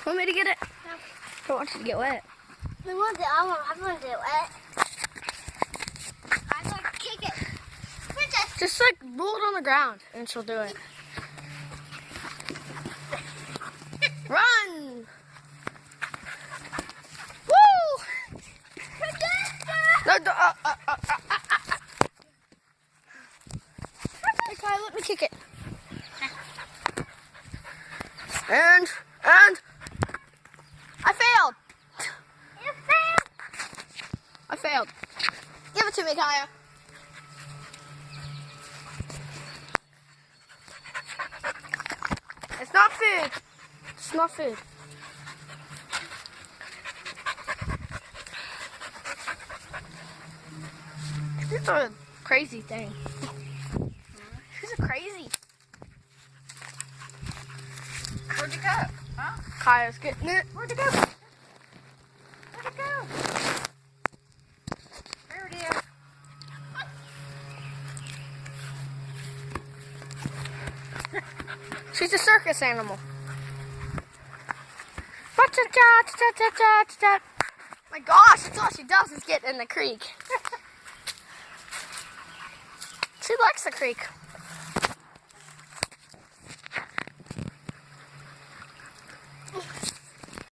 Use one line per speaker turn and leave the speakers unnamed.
Want me to get it?
No.
Don't want you to get wet.
I want to get wet. I'm going to kick it. Princess.
Just like roll it on the ground and she'll do it. Run! Woo! No, Hey, Kai, let me kick it. And I failed.
You failed.
I failed. Give it to me, Kaya. It's not food. It's not food. She's a crazy thing. She's a crazy.
Where'd you go? Huh?
Kaya's getting it.
Where'd you go? Where'd it go? There it is.
She's a circus animal. My gosh, that's all she does is get in the creek. She likes the creek.